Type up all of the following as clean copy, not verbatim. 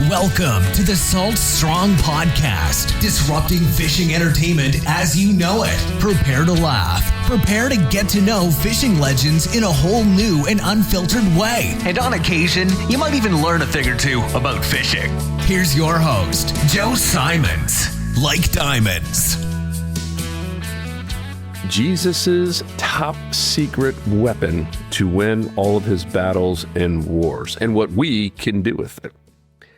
Welcome to the Salt Strong Podcast, disrupting fishing entertainment as you know it. Prepare to laugh. Prepare to get to know fishing legends in a whole new and unfiltered way. And on occasion, you might even learn a thing or two about fishing. Here's your host, Joe Simons. Like diamonds. Jesus's top secret weapon to win all of his battles and wars, and what we can do with it.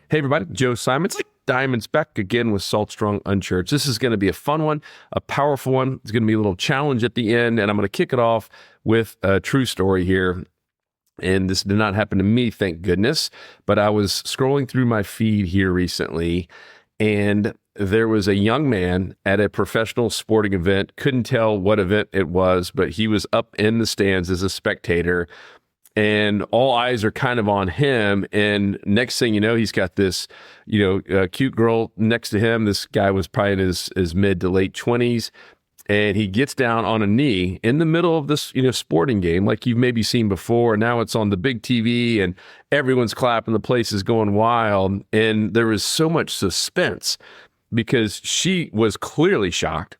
Hey everybody, Joe Simons, like diamonds, back again with Salt Strong Unchurched. This is going to be a fun one, a powerful one. It's going to be a little challenge at the end, and I'm going to kick it off with a true story here. And this did not happen to me, thank goodness, but I was scrolling through my feed here recently, and there was a young man at a professional sporting event. Couldn't tell what event it was, but he was up in the stands as a spectator, and all eyes are kind of on him. And next thing you know, he's got this, cute girl next to him. This guy was probably in his mid to late 20s. And he gets down on a knee in the middle of this, sporting game, like you've maybe seen before. And now it's on the big TV and everyone's clapping. The place is going wild. And there was so much suspense because she was clearly shocked.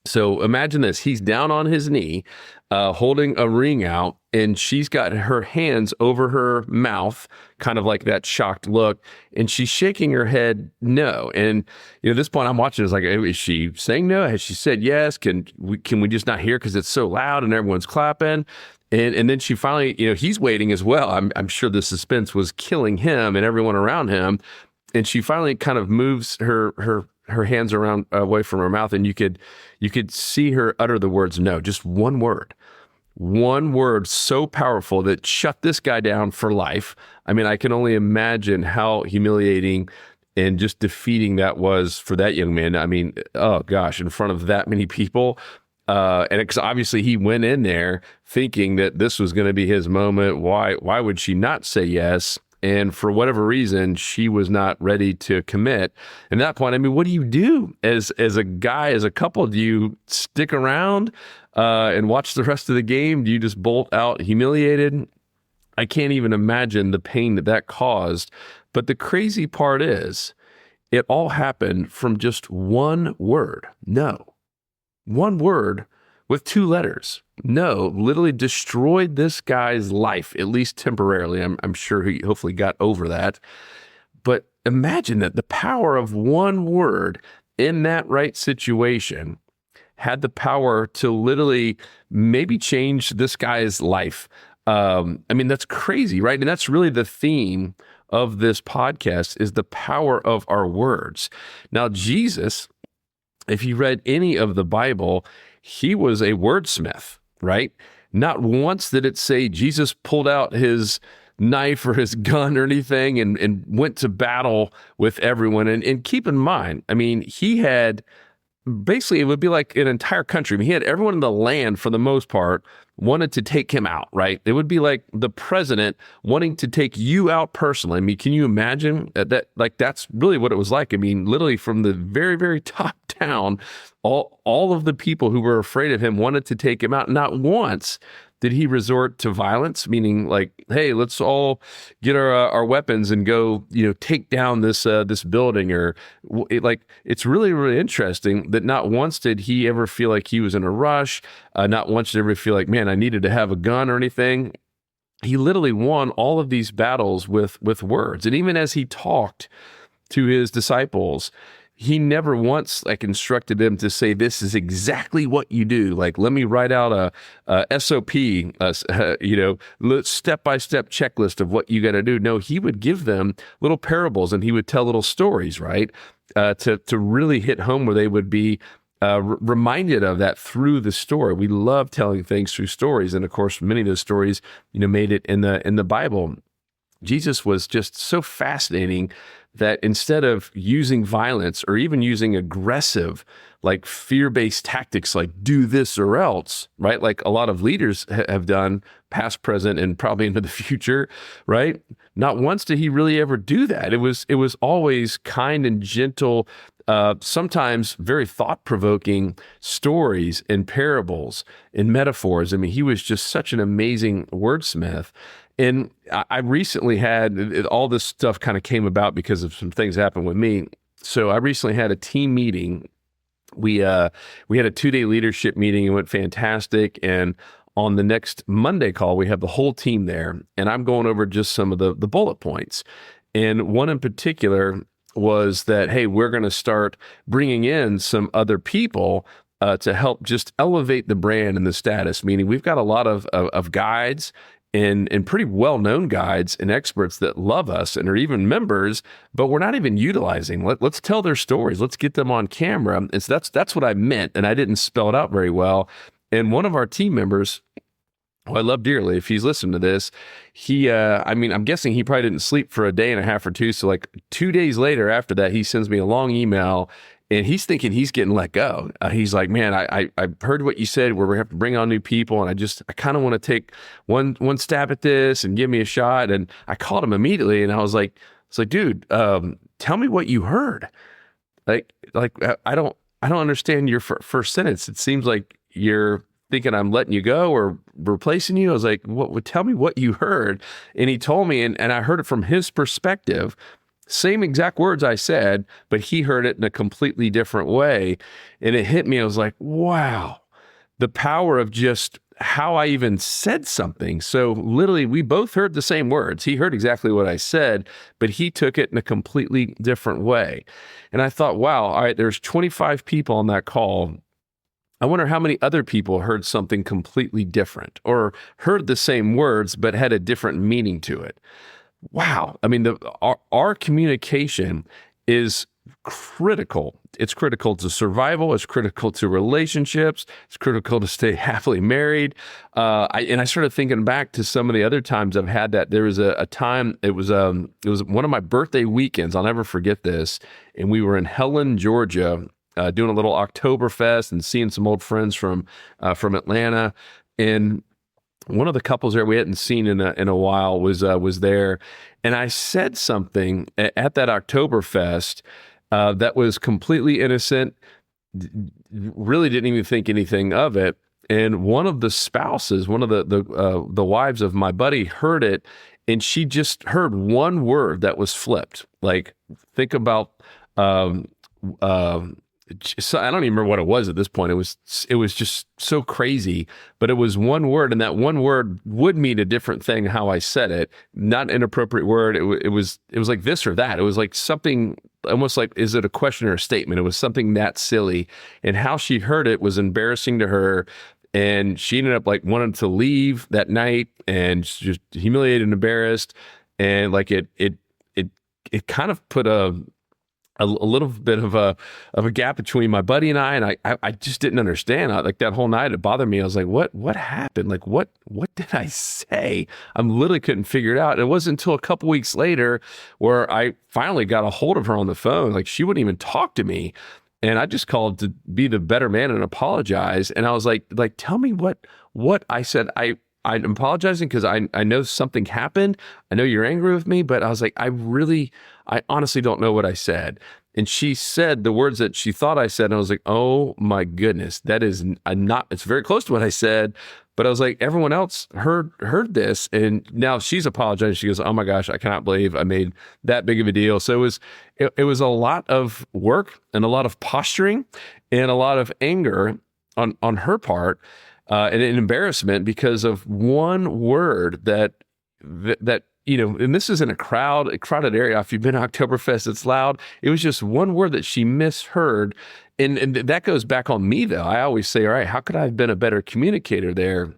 So imagine this. He's down on his knee, holding a ring out, and she's got her hands over her mouth, kind of like that shocked look, and she's shaking her head no. And at this point, I'm watching. It's like, is she saying no? Has she said yes? Can we just not hear because it's so loud and everyone's clapping? And then she finally, he's waiting as well. I'm sure the suspense was killing him and everyone around him. And she finally kind of moves her hands around away from her mouth, and you could see her utter the words no, just one word so powerful that shut this guy down for life. I mean, I can only imagine how humiliating and just defeating that was for that young man. I mean, oh gosh, in front of that many people. And because obviously he went in there thinking that this was going to be his moment. Why would she not say yes? And for whatever reason, she was not ready to commit. And at that point, I mean, what do you do as a guy, as a couple? Do you stick around and watch the rest of the game? Do you just bolt out humiliated? I can't even imagine the pain that caused. But the crazy part is, it all happened from just one word, no. One word with two letters. No, literally destroyed this guy's life, at least temporarily. I'm sure he hopefully got over that. But imagine that the power of one word in that right situation had the power to literally maybe change this guy's life. I mean, that's crazy, right? And that's really the theme of this podcast, is the power of our words. Now, Jesus, if you read any of the Bible, he was a wordsmith, right? Not once did it say Jesus pulled out his knife or his gun or anything and went to battle with everyone. And keep in mind, I mean, he had basically, it would be like an entire country. I mean, he had everyone in the land, for the most part, wanted to take him out, right? It would be like the president wanting to take you out personally. I mean, can you imagine that? Like, that's really what it was like. I mean, literally from the very, very top down, all of the people who were afraid of him wanted to take him out. Not once did he resort to violence, meaning like, hey, let's all get our weapons and go, take down this building, or it's really, really interesting that not once did he ever feel like he was in a rush. Not once did he ever feel like, man, I needed to have a gun or anything. He literally won all of these battles with words. And even as he talked to his disciples, he never once instructed them to say, this is exactly what you do. Like, let me write out a SOP, step-by-step checklist of what you got to do. No, he would give them little parables, and he would tell little stories, right? To really hit home, where they would be reminded of that through the story. We love telling things through stories. And of course, many of those stories, made it in the Bible. Jesus was just so fascinating that instead of using violence or even using aggressive, fear-based tactics, like do this or else, right? Like a lot of leaders have done, past, present, and probably into the future, right? Not once did he really ever do that. It was always kind and gentle sometimes very thought-provoking stories and parables and metaphors. I mean, he was just such an amazing wordsmith. And I recently had, all this stuff kind of came about because of some things happened with me. So I recently had a team meeting. We had a 2-day leadership meeting. It went fantastic. And on the next Monday call, we have the whole team there. And I'm going over just some of the bullet points. And one in particular was that, hey, we're going to start bringing in some other people to help just elevate the brand and the status, meaning we've got a lot of guides and pretty well-known guides and experts that love us and are even members, but we're not even utilizing. Let's tell their stories. Let's get them on camera. And so that's what I meant, and I didn't spell it out very well. And one of our team members, who I love dearly, if he's listening to this, I'm guessing he probably didn't sleep for a day and a half or two. So like 2 days later after that, he sends me a long email. And he's thinking he's getting let go. He's like, man, I heard what you said where we have to bring on new people. And I kind of want to take one stab at this and give me a shot. And I called him immediately and I was like, dude, tell me what you heard. Like I don't understand your first sentence. It seems like you're thinking I'm letting you go or replacing you. I was like, tell me what you heard. And he told me, and I heard it from his perspective. Same exact words I said, but he heard it in a completely different way. And it hit me. I was like, wow, the power of just how I even said something. So literally, we both heard the same words. He heard exactly what I said, but he took it in a completely different way. And I thought, wow, all right, there's 25 people on that call. I wonder how many other people heard something completely different or heard the same words, but had a different meaning to it. Wow. I mean, our communication is critical. It's critical to survival. It's critical to relationships. It's critical to stay happily married. I started thinking back to some of the other times I've had that. There was a time, it was one of my birthday weekends. I'll never forget this. And we were in Helen, Georgia, doing a little Oktoberfest and seeing some old friends from Atlanta. And one of the couples there we hadn't seen in a while was there, and I said something at that Oktoberfest that was completely innocent. Really didn't even think anything of it. And one of the spouses, one of the wives of my buddy, heard it, and she just heard one word that was flipped. Like, think about. So I don't even remember what it was at this point. It was just so crazy, but it was one word, and that one word would mean a different thing how I said it. Not an inappropriate word. It was like this or that. It was like something almost like, is it a question or a statement? It was something that silly, and how she heard it was embarrassing to her. And she ended up like wanting to leave that night and just humiliated and embarrassed. And like it kind of put a little bit of a gap between my buddy and I, and I just didn't understand. Like that whole night, it bothered me. I was like, what happened? Like, what did I say? I literally couldn't figure it out. And it wasn't until a couple weeks later where I finally got a hold of her on the phone. Like, she wouldn't even talk to me. And I just called to be the better man and apologize. And I was like, tell me what I said. I'm apologizing because I know something happened. I know you're angry with me, but I was like, I honestly don't know what I said. And she said the words that she thought I said. And I was like, oh my goodness, that is it's very close to what I said. But I was like, everyone else heard this. And now she's apologizing. She goes, oh my gosh, I cannot believe I made that big of a deal. So it was a lot of work and a lot of posturing and a lot of anger on her part. And an embarrassment because of one word that and this is in a crowded area. If you've been to Oktoberfest, it's loud. It was just one word that she misheard. And that goes back on me, though. I always say, all right, how could I have been a better communicator there?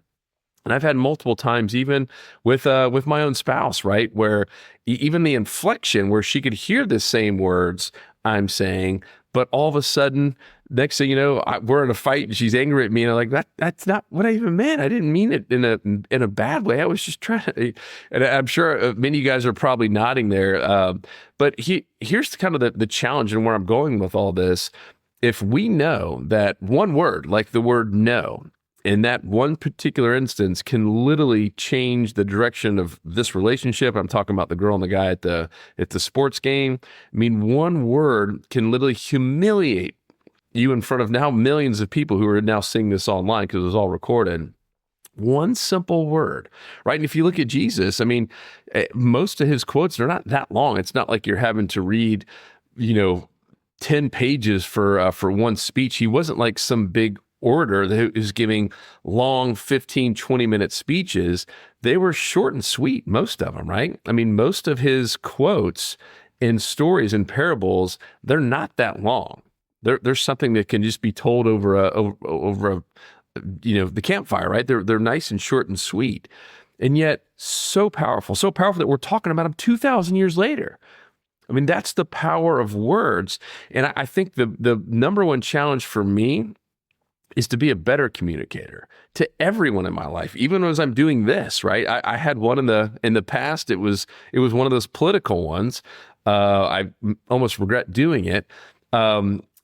And I've had multiple times, even with my own spouse, right, where even the inflection where she could hear the same words I'm saying, but all of a sudden, next thing you know, we're in a fight and she's angry at me, and I'm like, that's not what I even meant. I didn't mean it in a bad way. I was just trying to, and I'm sure many of you guys are probably nodding there. But here's kind of the challenge and where I'm going with all this. If we know that one word, like the word no, in that one particular instance can literally change the direction of this relationship. I'm talking about the girl and the guy at the sports game. I mean, one word can literally humiliate you in front of now millions of people who are now seeing this online because it was all recorded. One simple word, right? And if you look at Jesus, I mean, most of his quotes are not that long. It's not like you're having to read, 10 pages for one speech. He wasn't like some big orator that is giving long 15, 20-minute speeches. They were short and sweet, most of them, right? I mean, most of his quotes in stories and parables, they're not that long. There's something that can just be told over the campfire, right? They're nice and short and sweet, and yet so powerful that we're talking about them 2,000 years later. I mean, that's the power of words. And I think the number one challenge for me is to be a better communicator to everyone in my life, even as I'm doing this, right? I had one in the past. It was one of those political ones. I almost regret doing it.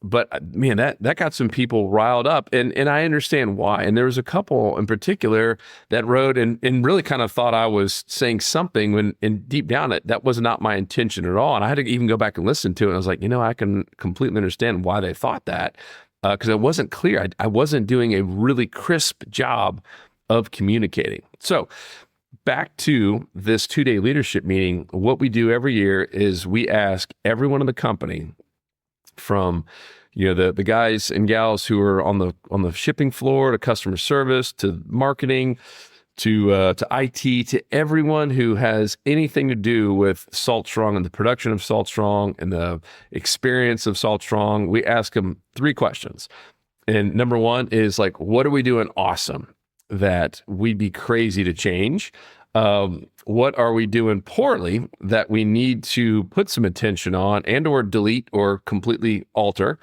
But man, that got some people riled up, and I understand why. And there was a couple in particular that wrote and really kind of thought I was saying something when, and deep down, that was not my intention at all. And I had to even go back and listen to it. And I was like, I can completely understand why they thought that, because it wasn't clear. I wasn't doing a really crisp job of communicating. So back to this 2-day leadership meeting, what we do every year is we ask everyone in the company, from the guys and gals who are on the shipping floor, to customer service, to marketing, to IT, to everyone who has anything to do with Salt Strong and the production of Salt Strong and the experience of Salt Strong. We ask them 3 questions. And number one is like, what are we doing awesome that we'd be crazy to change? What are we doing poorly that we need to put some attention on and or delete or completely alter?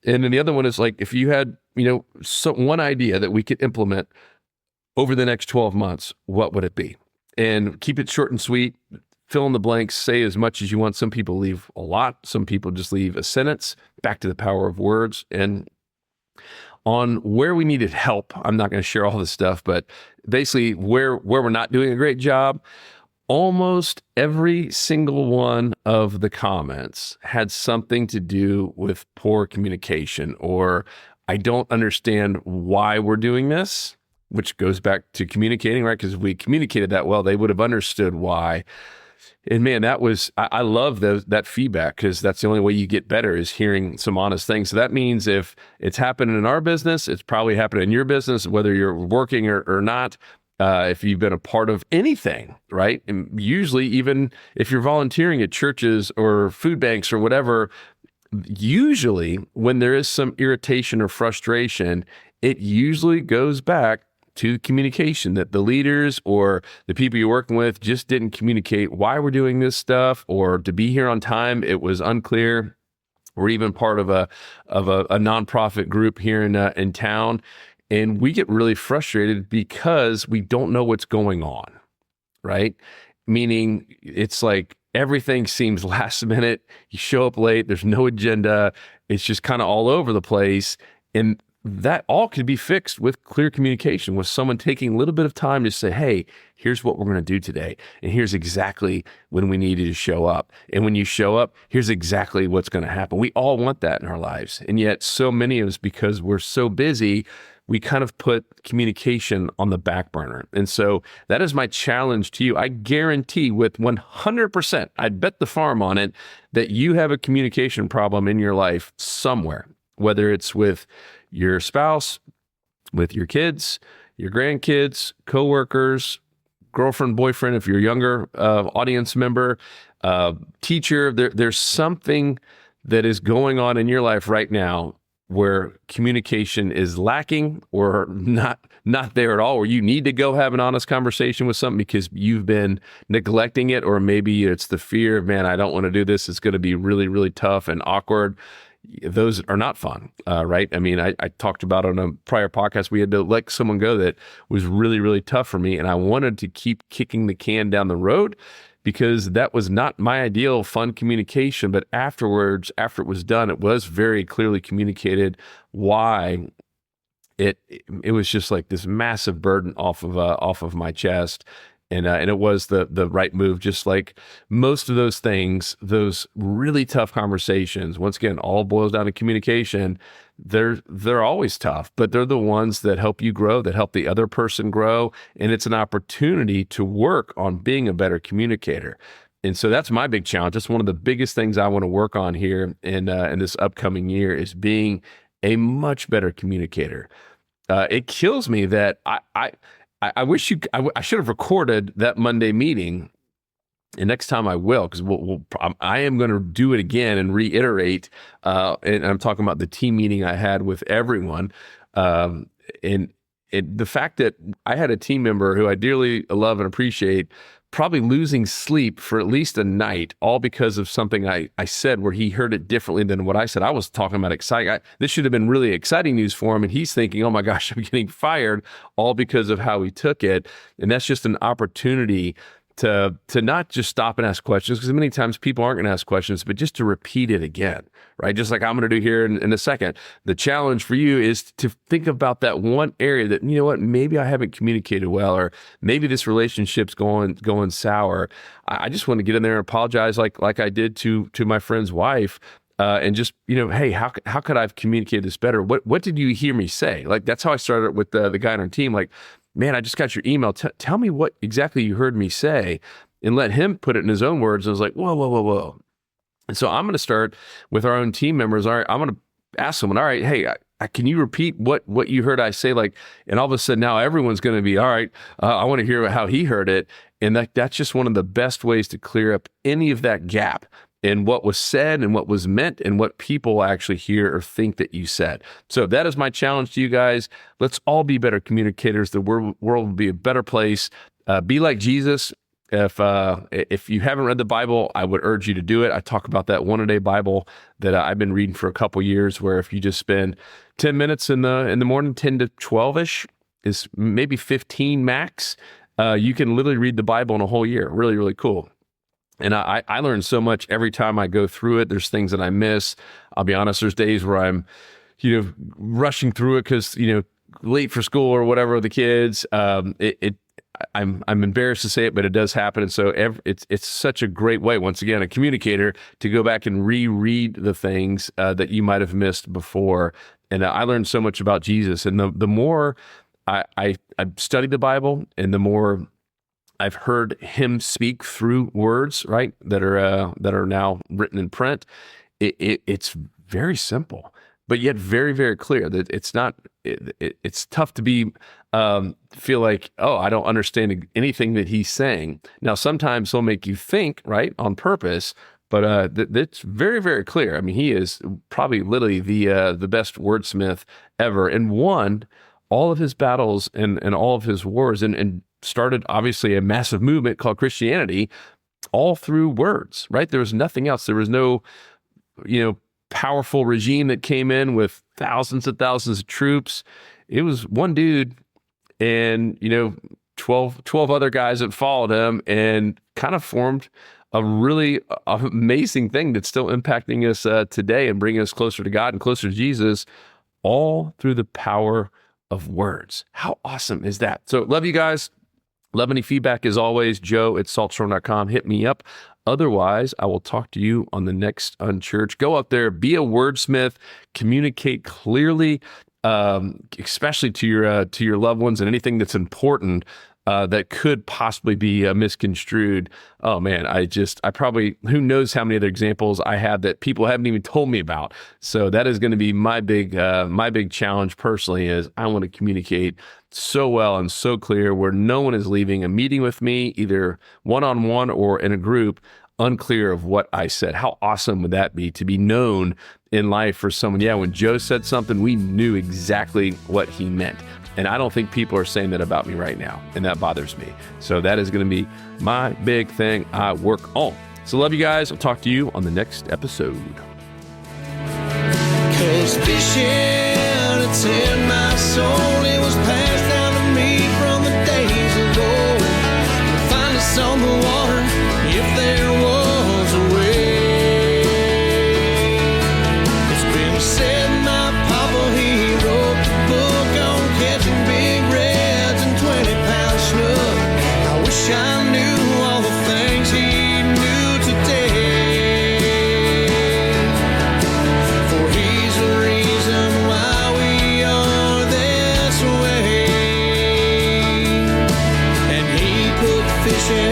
And then the other one is like, if you had, one idea that we could implement over the next 12 months, what would it be? And keep it short and sweet, fill in the blanks, say as much as you want. Some people leave a lot. Some people just leave a sentence. Back to the power of words. And on where we needed help, I'm not going to share all this stuff, but basically where we're not doing a great job, almost every single one of the comments had something to do with poor communication, or I don't understand why we're doing this, which goes back to communicating, right? Because if we communicated that well, they would have understood why. And man, I love that feedback, because that's the only way you get better, is hearing some honest things. So that means if it's happening in our business, it's probably happening in your business, whether you're working or not. If you've been a part of anything, right? And usually, even if you're volunteering at churches or food banks or whatever, usually when there is some irritation or frustration, it usually goes back to communication, that the leaders or the people you're working with just didn't communicate why we're doing this stuff, or to be here on time, it was unclear. We're even part of a nonprofit group here in town, and we get really frustrated because we don't know what's going on, right? Meaning it's like everything seems last minute. You show up late, there's no agenda. It's just kind of all over the place. And that all could be fixed with clear communication, with someone taking a little bit of time to say, hey, here's what we're going to do today. And here's exactly when we need you to show up. And when you show up, here's exactly what's going to happen. We all want that in our lives. And yet so many of us, because we're so busy, we kind of put communication on the back burner. And so that is my challenge to you. I guarantee with 100%, I'd bet the farm on it, that you have a communication problem in your life somewhere, whether it's with your spouse, with your kids, your grandkids, coworkers, girlfriend, boyfriend, if you're a younger audience member, teacher. There's something that is going on in your life right now where communication is lacking, or not there at all, or you need to go have an honest conversation with something because you've been neglecting it, or maybe it's the fear of, man, I don't want to do this. It's going to be really, really tough and awkward. Those are not fun, right? I mean, I talked about on a prior podcast, we had to let someone go that was really, really tough for me. And I wanted to keep kicking the can down the road because that was not my ideal fun communication. But afterwards, after it was done, it was very clearly communicated why it was just like this massive burden off of my chest. And it was the right move, just like most of those things, those really tough conversations. Once again, all boils down to communication. They're always tough, but they're the ones that help you grow, that help the other person grow. And it's an opportunity to work on being a better communicator. And so that's my big challenge. That's one of the biggest things I want to work on here in this upcoming year is being a much better communicator. It kills me that I wish I should have recorded that Monday meeting, and next time I will, because I am going to do it again and reiterate. And I'm talking about the team meeting I had with everyone, and the fact that I had a team member who I dearly love and appreciate, probably losing sleep for at least a night, all because of something I said where he heard it differently than what I said. I was talking about exciting. This should have been really exciting news for him. And he's thinking, oh my gosh, I'm getting fired, all because of how he took it. And that's just an opportunity to not just stop and ask questions, because many times people aren't going to ask questions, but just to repeat it again, right? Just like I'm going to do here in a second. The challenge for you is to think about that one area that, you know what, maybe I haven't communicated well, or maybe this relationship's going sour. I just want to get in there and apologize like I did to my friend's wife. And just, hey, how could I have communicated this better? What did you hear me say? Like, that's how I started with the guy on our team. Like, man, I just got your email. Tell me what exactly you heard me say, and let him put it in his own words. And I was like, whoa. And so I'm going to start with our own team members. All right, I'm going to ask someone, all right, hey, can you repeat what you heard I say? Like, and all of a sudden now everyone's going to be, all right, I want to hear how he heard it. And that's just one of the best ways to clear up any of that gap in what was said and what was meant and what people actually hear or think that you said. So that is my challenge to you guys. Let's all be better communicators. The world will be a better place. Be like Jesus. If you haven't read the Bible, I would urge you to do it. I talk about that one-a-day Bible that I've been reading for a couple years, where if you just spend 10 minutes in the morning, 10 to 12-ish, is maybe 15 max, you can literally read the Bible in a whole year. Really, really cool. And I learn so much every time I go through it. There's things that I miss. I'll be honest, there's days where I'm, rushing through it because, late for school or whatever with the kids. I'm embarrassed to say it, but it does happen. And so it's such a great way, once again, a communicator, to go back and reread the things that you might have missed before. And I learned so much about Jesus. And the more I studied the Bible, and the more I've heard him speak through words, right, that are now written in print. It's very simple, but yet very, very clear. That it's not. It's tough to be feel like, oh, I don't understand anything that he's saying. Now, sometimes he'll make you think, right, on purpose, but it's very, very clear. I mean, he is probably literally the best wordsmith ever, and won all of his battles and all of his wars, and started obviously a massive movement called Christianity, all through words, right? There was nothing else. There was no, powerful regime that came in with thousands and thousands of troops. It was one dude and, 12 other guys that followed him, and kind of formed a really amazing thing that's still impacting us today and bringing us closer to God and closer to Jesus, all through the power of words. How awesome is that? So love you guys. Love any feedback, as always, joe@saltstrong.com. Hit me up. Otherwise, I will talk to you on the next Unchurched. Go out there, be a wordsmith, communicate clearly, especially to your loved ones, and anything that's important that could possibly be misconstrued. Oh man, I probably, who knows how many other examples I have that people haven't even told me about. So that is going to be my big challenge personally, is I want to communicate so well and so clear, where no one is leaving a meeting with me, either one-on-one or in a group, unclear of what I said. How awesome would that be, to be known in life for someone? Yeah, when Joe said something, we knew exactly what he meant. And I don't think people are saying that about me right now, and that bothers me. So that is going to be my big thing I work on. So love you guys. I'll talk to you on the next episode. 'Cause fishing, it's in my soul. It was passed down to me from the days of old. Find us on the water if there was a way. It's been said my papa, he wrote the book on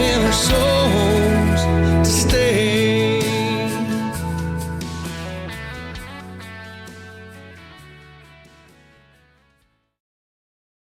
sailor so